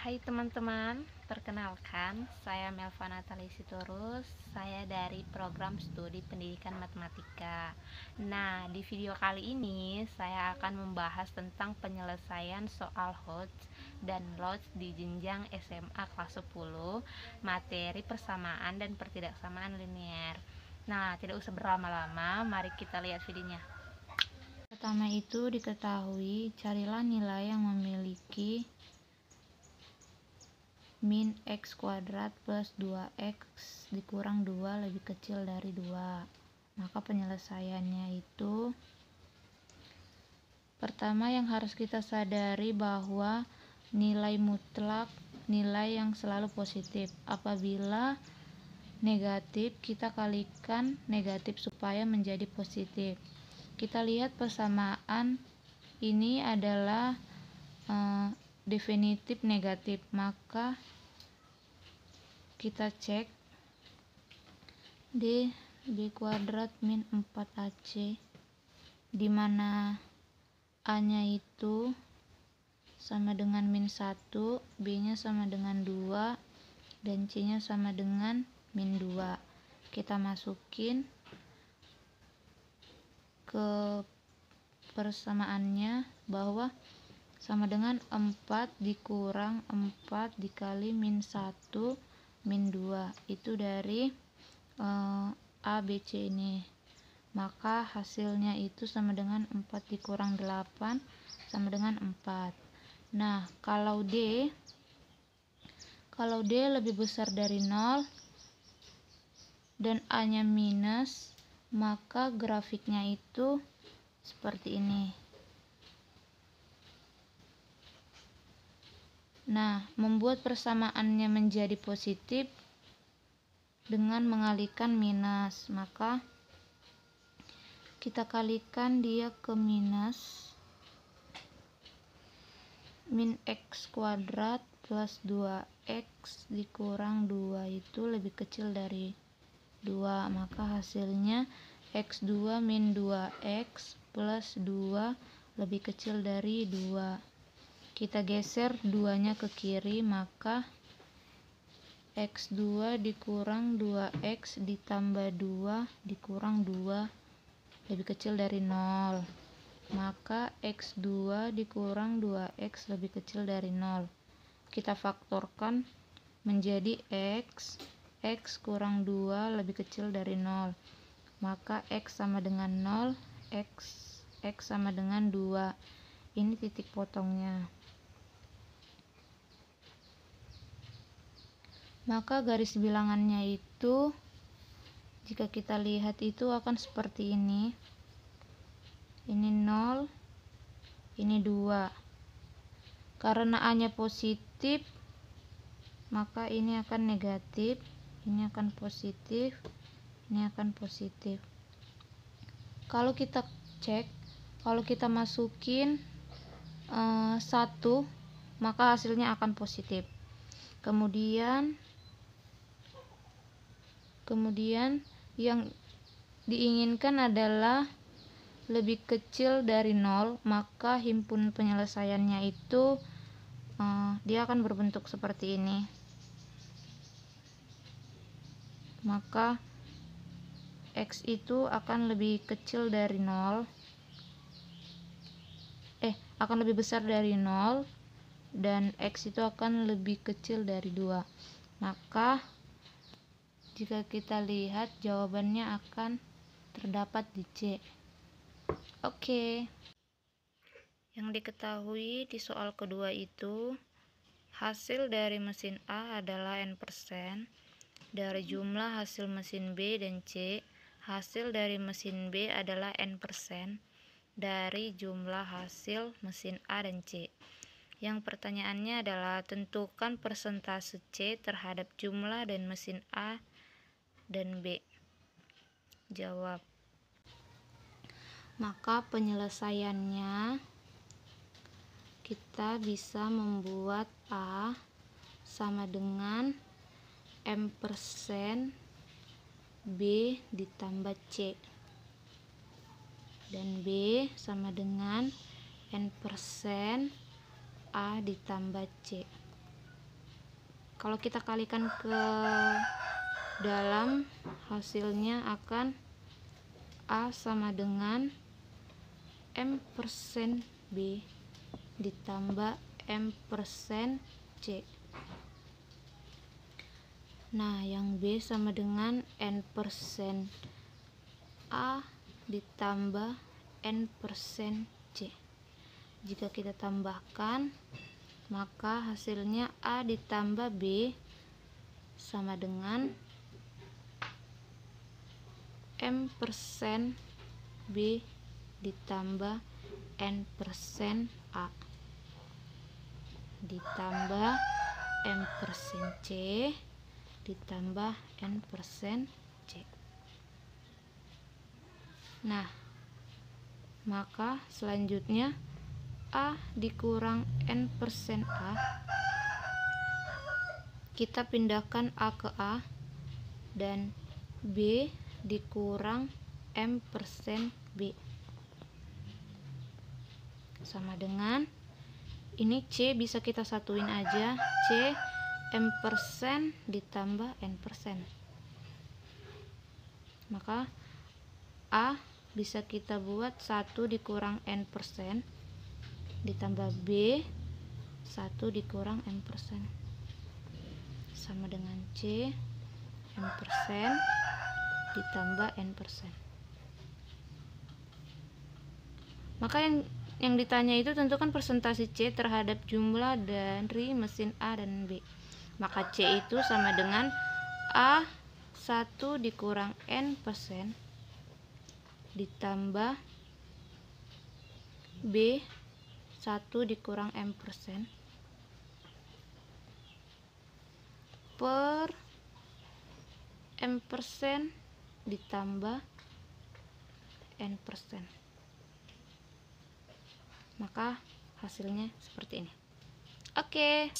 Hai teman-teman, perkenalkan saya Melva Natali Sitorus. Saya dari program studi pendidikan matematika. Nah, di video kali ini saya akan membahas tentang penyelesaian soal Hodge dan Lodge di jenjang SMA kelas 10, materi persamaan dan pertidaksamaan linear. Nah, tidak usah berlama-lama, mari kita lihat videonya. Pertama itu diketahui, carilah nilai yang memiliki min x kuadrat plus 2x dikurang 2 lebih kecil dari 2. Maka penyelesaiannya itu, pertama yang harus kita sadari bahwa nilai mutlak nilai yang selalu positif. Apabila negatif, kita kalikan negatif supaya menjadi positif. Kita lihat persamaan ini adalah definitif negatif, maka kita cek D B kuadrat min 4AC, di mana A nya itu sama dengan min 1, B nya sama dengan 2, dan C nya sama dengan min 2. Kita masukin ke persamaannya bahwa sama dengan 4 dikurang 4 dikali min 1 min 2, itu dari A, B, C ini. Maka hasilnya itu sama dengan 4 dikurang 8 sama dengan 4. Nah, kalau D lebih besar dari 0 dan A nya minus, maka grafiknya itu seperti ini. Nah, membuat persamaannya menjadi positif dengan mengalihkan minus, maka kita kalikan dia ke minus min x kuadrat plus 2x dikurang 2 itu lebih kecil dari 2, maka hasilnya x2 min 2x plus 2 lebih kecil dari 2. Kita geser 2-nya ke kiri, maka x2 dikurang 2x ditambah 2 dikurang 2 lebih kecil dari 0. Maka x2 dikurang 2x lebih kecil dari 0. Kita faktorkan menjadi x kurang 2 lebih kecil dari 0. Maka x sama dengan 0, x sama dengan 2. Ini titik potongnya. Maka garis bilangannya itu, jika kita lihat itu akan seperti ini. Ini 0, ini 2. Karena A nya positif, maka ini akan negatif, ini akan positif, ini akan positif. Kalau kita cek, kalau kita masukin 1, maka hasilnya akan positif. Kemudian yang diinginkan adalah lebih kecil dari 0, maka himpun penyelesaiannya itu dia akan berbentuk seperti ini. Maka x itu akan lebih kecil dari 0, akan lebih besar dari 0, dan x itu akan lebih kecil dari 2. Maka jika kita lihat, jawabannya akan terdapat di C. Oke. Yang diketahui di soal kedua itu, hasil dari mesin A adalah n%, dari jumlah hasil mesin B dan C, hasil dari mesin B adalah n%, dari jumlah hasil mesin A dan C. Yang pertanyaannya adalah, tentukan persentase C terhadap jumlah dan mesin A dan B. Jawab. Maka penyelesaiannya, kita bisa membuat A sama dengan m% B ditambah C, dan B sama dengan n% A ditambah C. Kalau kita kalikan ke dalam, hasilnya akan A sama dengan M% B ditambah M% C. Nah, yang B sama dengan N% A ditambah N% C. Jika kita tambahkan, maka hasilnya A ditambah B sama dengan M% B ditambah N% A ditambah M% C ditambah N% C. Nah, maka selanjutnya A dikurang N% A, kita pindahkan A ke A, dan B dikurang M% B sama dengan ini C bisa kita satuin aja, C M% ditambah N%. Maka A bisa kita buat 1 dikurang N% ditambah B 1 dikurang M% sama dengan C M% ditambah N%. Maka yang ditanya itu tentukan persentase C terhadap jumlah dari mesin A dan B. Maka C itu sama dengan A 1 dikurang N% ditambah B 1 dikurang M% per M% ditambah N%. Maka hasilnya seperti ini. Oke.